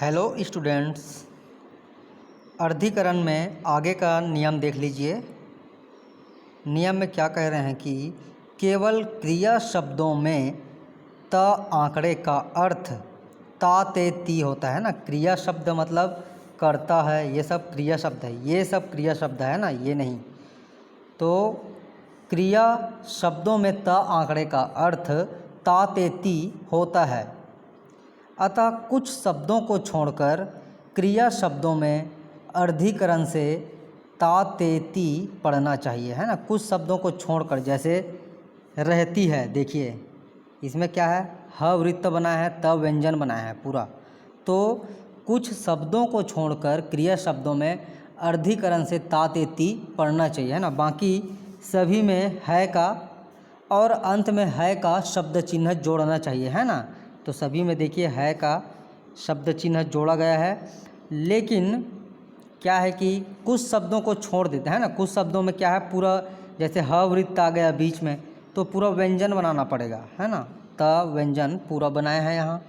Hello students, अर्धीकरण में आगे का नियम देख लीजिए। नियम में क्या कह रहे हैं कि केवल क्रिया शब्दों में त आंकड़े का अर्थ ता ते ती होता है ना। क्रिया शब्द मतलब करता है, ये सब क्रिया शब्द है, ये सब क्रिया शब्द है ना, ये नहीं। तो क्रिया शब्दों में त आंकड़े का अर्थ ता ते ती होता है। अतः कुछ शब्दों को छोड़कर क्रिया शब्दों में अर्धीकरण से ता ते ती पढ़ना चाहिए, है ना। कुछ शब्दों को छोड़कर, जैसे रहती है, देखिए इसमें क्या है, ह वृत्त बनाया है, त व्यंजन बनाया है पूरा। तो कुछ शब्दों को छोड़कर क्रिया शब्दों में अर्धीकरण से ता ते ती पढ़ना चाहिए, है ना। बाकी सभी में है का और अंत में है का शब्द चिन्ह जोड़ना चाहिए, है ना। तो सभी में देखिए है का शब्द चिन्ह जोड़ा गया है, लेकिन क्या है कि कुछ शब्दों को छोड़ देते हैं ना। कुछ शब्दों में क्या है, पूरा जैसे ह वृत्त आ गया बीच में, तो पूरा व्यंजन बनाना पड़ेगा, है ना। त व्यंजन पूरा बनाया है यहाँ,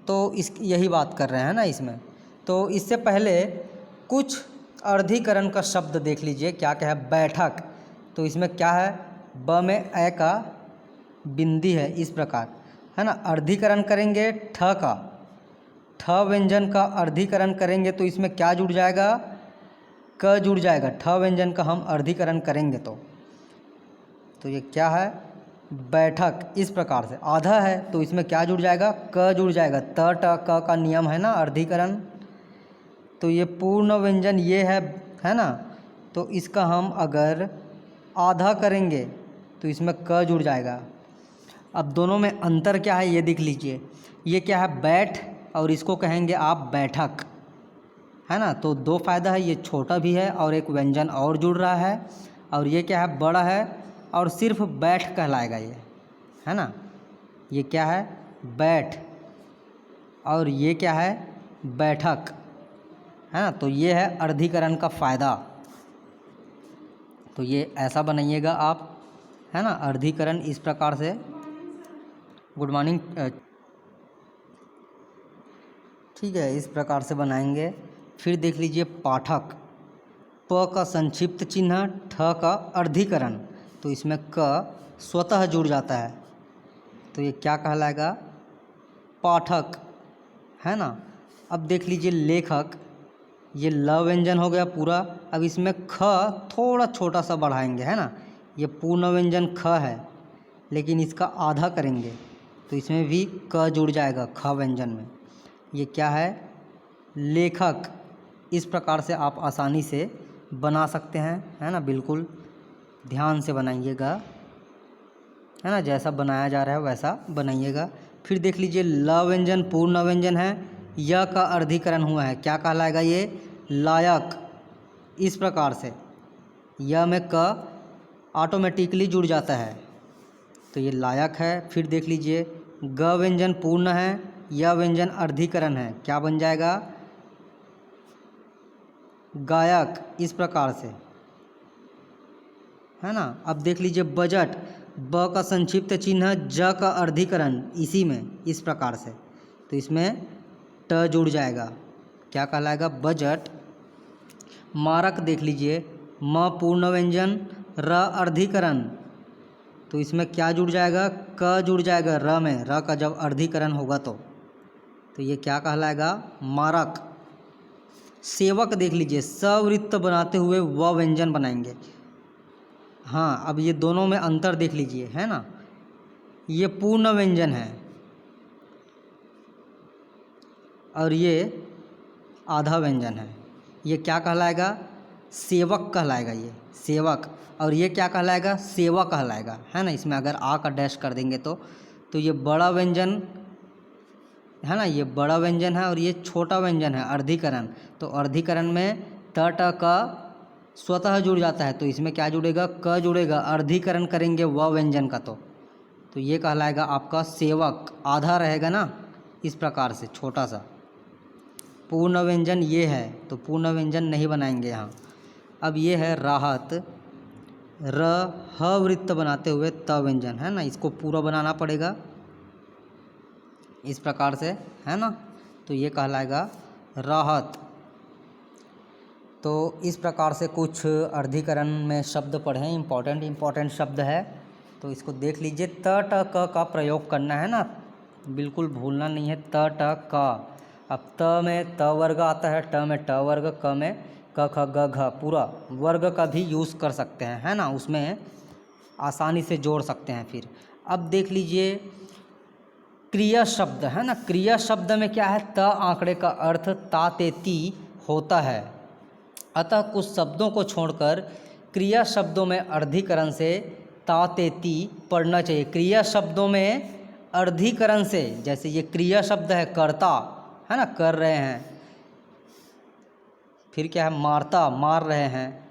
तो इस यही बात कर रहे हैं ना इसमें। तो इससे पहले कुछ अर्धीकरण का शब्द देख लीजिए। क्या क्या है, बैठक। तो इसमें क्या है, ब में ए का बिंदी है, इस प्रकार, है ना। अर्धीकरण करेंगे ठ का, ठ व्यंजन का अर्धीकरण करेंगे तो इसमें क्या जुड़ जाएगा, क जुड़ जाएगा। ठ व्यंजन का हम अर्धीकरण करेंगे तो ये क्या है, बैठक। इस प्रकार से आधा है तो इसमें क्या जुड़ जाएगा, क जुड़ जाएगा। त ट क का नियम है ना अर्धीकरण। तो ये पूर्ण व्यंजन ये है ना। तो इसका हम अगर आधा करेंगे तो इसमें क जुड़ जाएगा। अब दोनों में अंतर क्या है ये देख लीजिए। ये क्या है, बैठ, और इसको कहेंगे आप बैठक, है ना। तो दो फायदा है, ये छोटा भी है और एक व्यंजन और जुड़ रहा है। और ये क्या है, बड़ा है और सिर्फ बैठ कहलाएगा ये, है ना। ये क्या है, बैठ, और ये क्या है, बैठक, है ना। तो ये है अर्धीकरण का फ़ायदा। तो ये ऐसा बनाइएगा आप, है ना, अर्धीकरण इस प्रकार से। Good morning. ठीक है, इस प्रकार से बनाएंगे। फिर देख लीजिए पाठक। प का संक्षिप्त चिन्ह, ठ का अर्धीकरण, तो इसमें क स्वतः जुड़ जाता है, तो ये क्या कहलाएगा, पाठक, है ना। अब देख लीजिए लेखक। ये ल व्यंजन हो गया पूरा। अब इसमें ख थोड़ा छोटा सा बढ़ाएंगे, है ना। ये पूर्ण व्यंजन ख है, लेकिन इसका आधा करेंगे तो इसमें भी क जुड़ जाएगा ख व्यंजन में। ये क्या है, लेखक। इस प्रकार से आप आसानी से बना सकते हैं, है ना। बिल्कुल ध्यान से बनाइएगा, है ना, जैसा बनाया जा रहा है वैसा बनाइएगा। फिर देख लीजिए ल व्यंजन पूर्ण व्यंजन है, य का अर्धीकरण हुआ है, क्या कहलाएगा ये, लायक। इस प्रकार से य में क ऑटोमेटिकली जुड़ जाता है, तो ये लायक है। फिर देख लीजिए ग व्यंजन पूर्ण है, य व्यंजन अर्धीकरण है, क्या बन जाएगा, गायक। इस प्रकार से, है ना। अब देख लीजिए बजट। ब का संक्षिप्त चिन्ह, ज का अर्धीकरण इसी में, इस प्रकार से, तो इसमें ट जुड़ जाएगा, क्या कहलाएगा, बजट। मारक देख लीजिए, म पूर्ण व्यंजन, र अर्धीकरण, तो इसमें क्या जुड़ जाएगा, क जुड़ जाएगा र में, र का जब अर्धीकरण होगा तो ये क्या कहलाएगा, मारक। सेवक देख लीजिए, सवृत्त बनाते हुए व व्यंजन बनाएंगे। हाँ, अब ये दोनों में अंतर देख लीजिए, है ना। ये पूर्ण व्यंजन है और ये आधा व्यंजन है। ये क्या कहलाएगा, सेवक कहलाएगा, ये सेवक। और ये क्या कहलाएगा, सेवा कहलाएगा, है ना। इसमें अगर आ का डैश कर देंगे तो ये बड़ा व्यंजन है ना, ये बड़ा व्यंजन है और ये छोटा व्यंजन है, अर्धीकरण। तो अर्धीकरण में त ट का स्वतः जुड़ जाता है, तो इसमें क्या जुड़ेगा, क जुड़ेगा। अर्धीकरण करेंगे व व्यंजन का तो ये कहलाएगा आपका सेवक, आधा रहेगा ना, इस प्रकार से छोटा सा। पूर्ण व्यंजन ये है, तो पूर्ण व्यंजन नहीं बनाएंगे यहाँ। अब ये है राहत। र ह वृत्त बनाते हुए त व्यंजन, है ना, इसको पूरा बनाना पड़ेगा इस प्रकार से, है ना। तो ये कहलाएगा राहत। तो इस प्रकार से कुछ अर्धीकरण में शब्द पढ़ें, इम्पोर्टेंट शब्द है, तो इसको देख लीजिए। त ट क का प्रयोग करना है ना, बिल्कुल भूलना नहीं है। त ट क। अब त में त वर्ग आता है, ट में ट वर्ग, क में क ख ग घ, पूरा वर्ग का भी यूज़ कर सकते हैं, है ना, उसमें आसानी से जोड़ सकते हैं। फिर अब देख लीजिए क्रिया शब्द, है ना। क्रिया शब्द में क्या है, त आंकड़े का अर्थ ता ते ती होता है, अतः कुछ शब्दों को छोड़कर क्रिया शब्दों में अर्धीकरण से ता ते ती पढ़ना चाहिए। क्रिया शब्दों में अर्धीकरण से, जैसे ये क्रिया शब्द है कर्ता, है ना, कर रहे हैं, फिर क्या है, मारता, मार रहे हैं,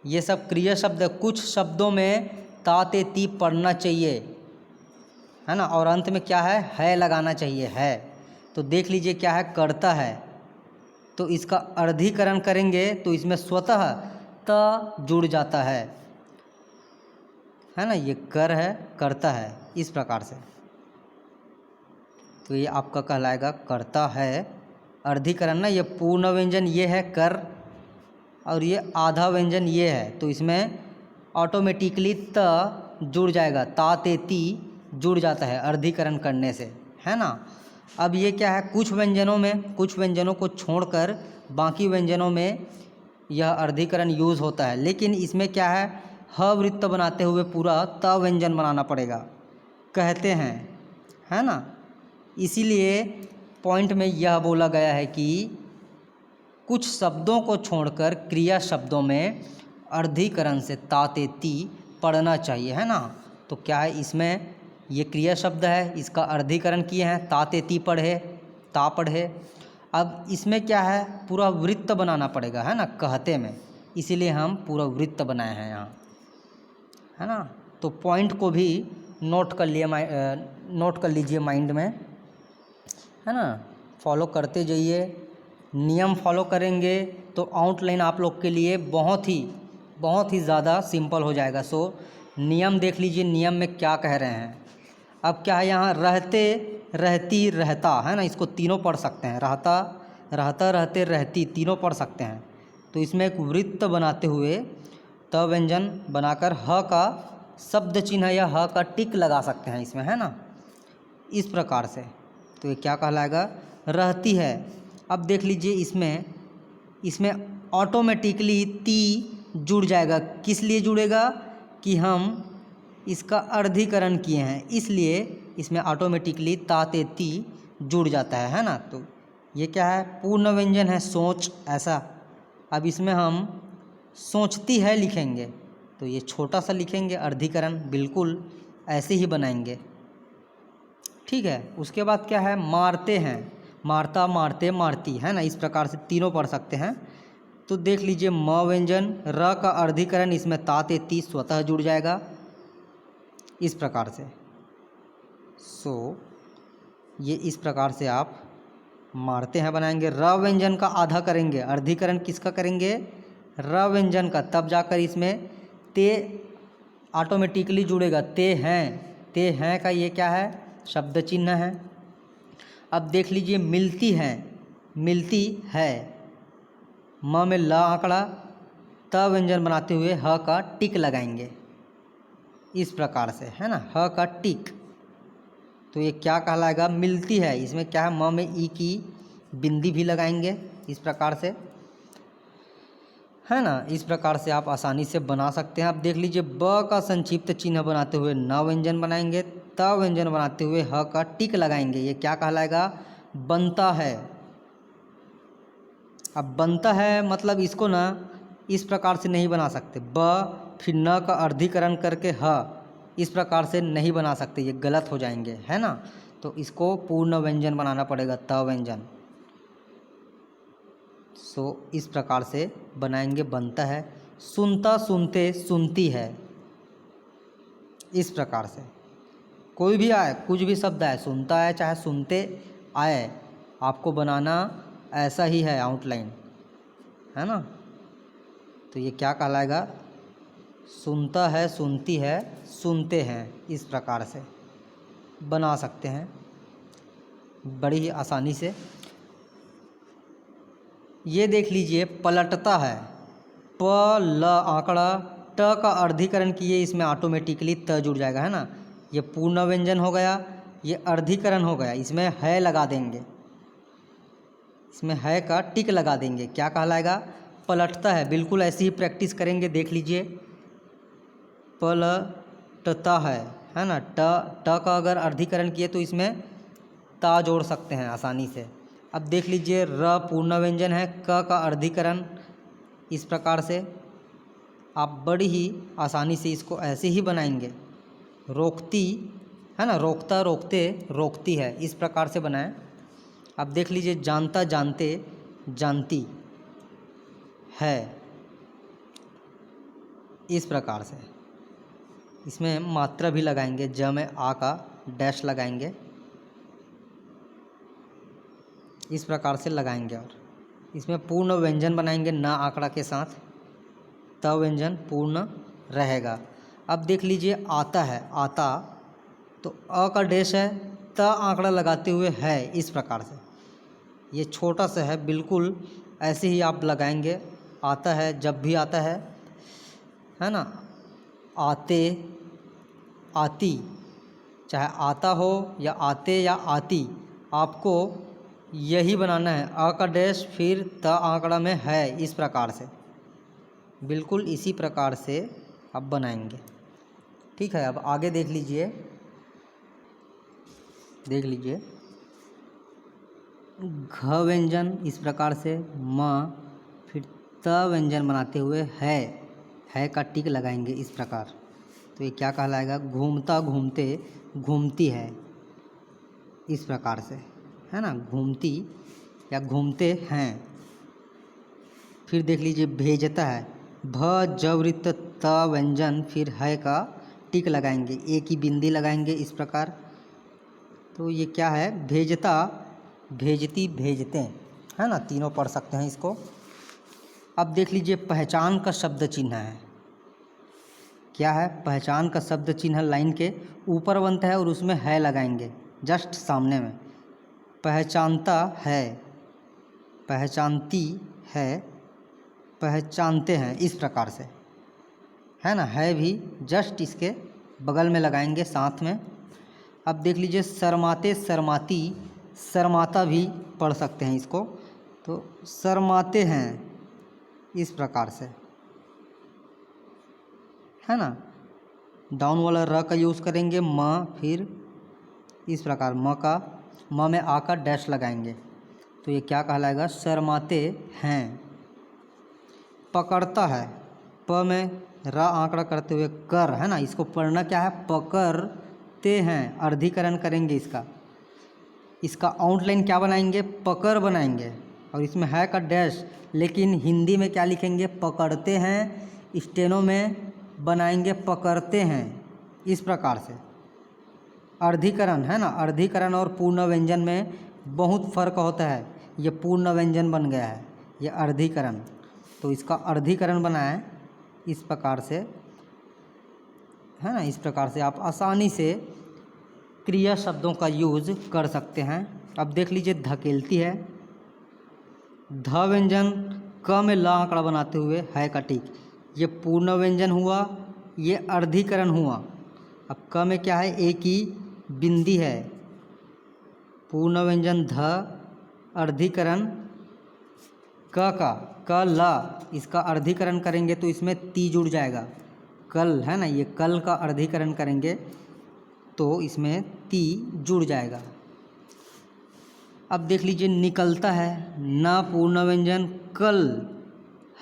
ये सब क्रिया शब्द है। कुछ शब्दों में ता ते ती पढ़ना चाहिए, है ना, और अंत में क्या है लगाना चाहिए, है। तो देख लीजिए क्या है, करता है, तो इसका अर्धीकरण करेंगे तो इसमें स्वतः त जुड़ जाता है ना, ये कर है, करता है, इस प्रकार से। तो ये आपका कहलाएगा करता है। अर्धीकरण ना, ये पूर्ण व्यंजन ये है कर, और ये आधा व्यंजन ये है, तो इसमें ऑटोमेटिकली त जुड़ जाएगा, ता ते ती जुड़ जाता है अर्धीकरण करने से, है ना। अब ये क्या है, कुछ व्यंजनों को छोड़कर बाकी व्यंजनों में यह अर्धीकरण यूज़ होता है, लेकिन इसमें क्या है, ह वृत्त बनाते हुए पूरा त व्यंजन बनाना पड़ेगा, कहते हैं, है ना। इसीलिए पॉइंट में यह बोला गया है कि कुछ शब्दों को छोड़कर क्रिया शब्दों में अर्धीकरण से ता ते ती पढ़ना चाहिए, है ना। तो क्या है, इसमें ये क्रिया शब्द है, इसका अर्धीकरण किए हैं, ता ते ती पढ़े, ता पढ़े। अब इसमें क्या है, पूरा वृत्त बनाना पड़ेगा, है ना, कहते में, इसीलिए हम पूरा वृत्त बनाए हैं यहाँ, है ना। तो पॉइंट को भी नोट कर लीजिए माइंड में, है ना, फॉलो करते जाइए। नियम फॉलो करेंगे तो आउटलाइन आप लोग के लिए बहुत ही ज़्यादा सिंपल हो जाएगा। सो नियम देख लीजिए, नियम में क्या कह रहे हैं। अब क्या है, यहाँ रहते, रहती, रहता, है ना, इसको तीनों पढ़ सकते हैं, रहता, रहता, रहते, रहती, तीनों पढ़ सकते हैं। तो इसमें एक वृत्त बनाते हुए त व्यंजन बनाकर ह का शब्द चिन्ह या ह का टिक लगा सकते हैं इसमें, है ना, इस प्रकार से। तो ये क्या कहलाएगा, रहती है। अब देख लीजिए इसमें ऑटोमेटिकली ती जुड़ जाएगा। किस लिए जुड़ेगा, कि हम इसका अर्धीकरण किए हैं, इसलिए इसमें ऑटोमेटिकली ता ते ती जुड़ जाता है ना। तो ये क्या है, पूर्ण व्यंजन है, सोच, ऐसा। अब इसमें हम सोचती है लिखेंगे, तो ये छोटा सा लिखेंगे, अर्धीकरण बिल्कुल ऐसे ही बनाएंगे, ठीक है। उसके बाद क्या है, मारते हैं, मारता, मारते, मारती, है ना, इस प्रकार से तीनों पढ़ सकते हैं। तो देख लीजिए म व्यंजन, र का अर्धीकरण, इसमें ता ते ती स्वतः जुड़ जाएगा, इस प्रकार से। सो ये इस प्रकार से आप मारते हैं बनाएंगे। र व्यंजन का आधा करेंगे, अर्धीकरण किसका करेंगे, र व्यंजन का, तब जाकर इसमें ते ऑटोमेटिकली जुड़ेगा। ते हैं का ये क्या है, शब्द चिन्ह है। अब देख लीजिए मिलती है, म में ल आंकड़ा, त व्यंजन बनाते हुए ह का टिक लगाएंगे, इस प्रकार से, है ना, ह का टिक। तो ये क्या कहलाएगा, मिलती है। इसमें क्या है, म में ई की बिंदी भी लगाएंगे, इस प्रकार से, है ना। इस प्रकार से आप आसानी से बना सकते हैं। आप देख लीजिए ब का संक्षिप्त चिन्ह बनाते हुए न व्यंजन बनाएंगे, त व्यंजन बनाते हुए ह का टिक लगाएंगे, ये क्या कहलाएगा, बनता है। अब बनता है मतलब इसको ना इस प्रकार से नहीं बना सकते, ब फिर न का अर्धीकरण करके ह, इस प्रकार से नहीं बना सकते, ये गलत हो जाएंगे, है ना। तो इसको पूर्ण व्यंजन बनाना पड़ेगा, त व्यंजन। सो इस प्रकार से बनाएंगे, बनता है। सुनता, सुनते, सुनती है, इस प्रकार से। कोई भी आए, कुछ भी शब्द आए, सुनता है चाहे सुनते आए, आपको बनाना ऐसा ही है आउटलाइन, है ना। तो ये क्या कहलाएगा, सुनता है, सुनती है, सुनते हैं, इस प्रकार से बना सकते हैं बड़ी ही आसानी से। ये देख लीजिए पलटता है, प ल आंकड़ा, ट का अर्धीकरण किए, इसमें ऑटोमेटिकली त जुड़ जाएगा, है ना। ये पूर्ण व्यंजन हो गया, ये अर्धीकरण हो गया, इसमें है लगा देंगे, इसमें है का टिक लगा देंगे, क्या कहलाएगा, पलटता है। बिल्कुल ऐसी ही प्रैक्टिस करेंगे, देख लीजिए पलटता है ना। ट का अगर अर्धीकरण किए तो इसमें ता जोड़ सकते हैं आसानी से। अब देख लीजिए र पूर्ण व्यंजन है, क का अर्धीकरण, इस प्रकार से आप बड़ी ही आसानी से इसको ऐसे ही बनाएंगे। रोकती है ना, रोकता रोकते रोकती है, इस प्रकार से बनाएं। अब देख लीजिए जानता जानते जानती है, इस प्रकार से। इसमें मात्रा भी लगाएंगे, ज में आ का डैश लगाएंगे, इस प्रकार से लगाएंगे। और इसमें पूर्ण व्यंजन बनाएंगे न आंकड़ा के साथ, त व्यंजन पूर्ण रहेगा। अब देख लीजिए आता है, आता तो अ का डैश है, त आंकड़ा लगाते हुए है, इस प्रकार से। ये छोटा सा है, बिल्कुल ऐसे ही आप लगाएंगे। आता है जब भी आता है ना, आते आती, चाहे आता हो या आते या आती, आपको यही बनाना है। अ का डैश फिर त आंकड़ा में है, इस प्रकार से, बिल्कुल इसी प्रकार से आप बनाएंगे। ठीक है, अब आगे देख लीजिए, देख लीजिए घ व्यंजन इस प्रकार से, म फिर त व्यंजन बनाते हुए है का टिक लगाएंगे, इस प्रकार। तो ये क्या कहलाएगा, घूमता घूमते घूमती है, इस प्रकार से, है ना, घूमती या घूमते हैं। फिर देख लीजिए भेजता है, भ जवृत्त त व्यंजन फिर है का टिक लगाएंगे, एक ही बिंदी लगाएंगे, इस प्रकार। तो ये क्या है, भेजता भेजती भेजते, है ना, तीनों पढ़ सकते हैं इसको। अब देख लीजिए पहचान का शब्द चिन्ह है, क्या है, पहचान का शब्द चिन्ह लाइन के ऊपर बनता है और उसमें है लगाएंगे जस्ट सामने में। पहचानता है, पहचानती है, पहचानते हैं, इस प्रकार से, है ना। है भी जस्ट इसके बगल में लगाएंगे साथ में। अब देख लीजिए शर्माते शर्माती, शर्माता भी पढ़ सकते हैं इसको, तो शर्माते हैं, इस प्रकार से, है ना। डाउन वाला र का यूज़ करेंगे, म फिर इस प्रकार, म में आ का डैश लगाएंगे, तो ये क्या कहलाएगा, शर्माते हैं। पकड़ता है, प में रा आंकड़ा करते हुए कर, है ना, इसको पढ़ना क्या है, पकड़ते हैं, अर्धीकरण करेंगे इसका। इसका आउटलाइन क्या बनाएंगे, पकड़ बनाएंगे, और इसमें है का डैश, लेकिन हिंदी में क्या लिखेंगे, पकड़ते हैं। स्टेनो में बनाएंगे पकड़ते हैं, इस प्रकार से। अर्धीकरण, है ना, अर्धीकरण और पूर्ण व्यंजन में बहुत फ़र्क होता है। ये पूर्ण व्यंजन बन गया है, ये अर्धीकरण, तो इसका अर्धीकरण बनाएं इस प्रकार से, है ना। इस प्रकार से आप आसानी से क्रिया शब्दों का यूज़ कर सकते हैं। अब देख लीजिए धकेलती है, ध व्यंजन क में ला आंकड़ा बनाते हुए है का टिक, ये पूर्ण व्यंजन हुआ, ये अर्धीकरण हुआ। अब क में क्या है, एक ही बिंदी है, पूर्ण व्यंजन ध, अर्धीकरण क ला, इसका अर्धीकरण करेंगे तो इसमें ती जुड़ जाएगा, कल, है ना, ये कल का अर्धीकरण करेंगे तो इसमें ती जुड़ जाएगा। अब देख लीजिए निकलता है, न पूर्ण व्यंजन कल,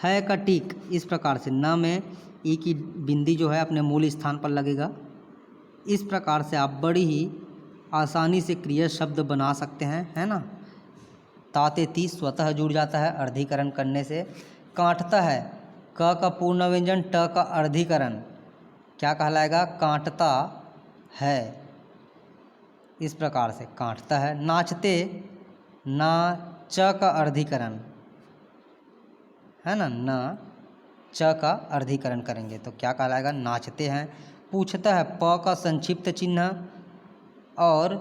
है का टिक, इस प्रकार से, न में ई की बिंदी जो है अपने मूल स्थान पर लगेगा। इस प्रकार से आप बड़ी ही आसानी से क्रिया शब्द बना सकते हैं, है ना। ताते ती स्वतः जुड़ जाता है अर्धीकरण करने से। काटता है, क का पूर्ण व्यंजन ट का अर्धीकरण, क्या कहलाएगा, काटता है, इस प्रकार से, काटता है। नाचते, ना च का अर्धीकरण, है ना, न च का अर्धीकरण करेंगे तो क्या कहलाएगा, नाचते हैं। पूछता है, प का संक्षिप्त चिन्ह और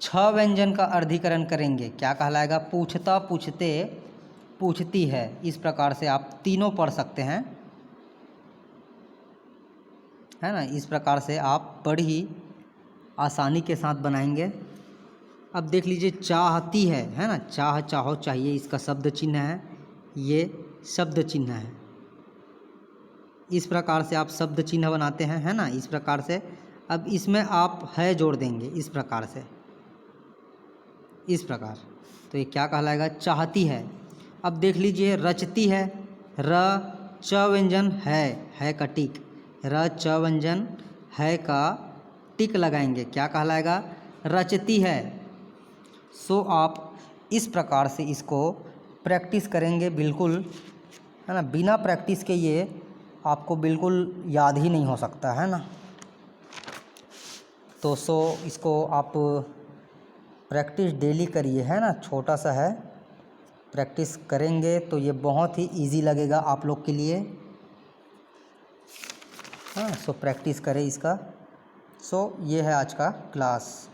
छ व्यंजन का अर्धीकरण करेंगे, क्या कहलाएगा, पूछता पूछते पूछती है। इस प्रकार से आप तीनों पढ़ सकते हैं, है ना। इस प्रकार से आप बड़ी आसानी के साथ बनाएंगे। अब देख लीजिए चाहती है ना, चाह, चाहो, चाहिए, इसका शब्द चिन्ह है, ये शब्द चिन्ह है। इस प्रकार से आप शब्द चिन्ह बनाते हैं, है ना, इस प्रकार से। अब इसमें आप है जोड़ देंगे इस प्रकार से, इस प्रकार, तो ये क्या कहलाएगा, चाहती है। अब देख लीजिए रचती है, र च व्यंजन है का टिक, र च व्यंजन है का टिक लगाएंगे, क्या कहलाएगा, रचती है। सो आप इस प्रकार से इसको प्रैक्टिस करेंगे, बिल्कुल, है ना। बिना प्रैक्टिस के ये आपको बिल्कुल याद ही नहीं हो सकता, है ना। तो इसको आप प्रैक्टिस डेली करिए, है ना। छोटा सा है, प्रैक्टिस करेंगे तो ये बहुत ही इजी लगेगा आप लोग के लिए। हाँ, सो प्रैक्टिस करें इसका। सो ये है आज का क्लास।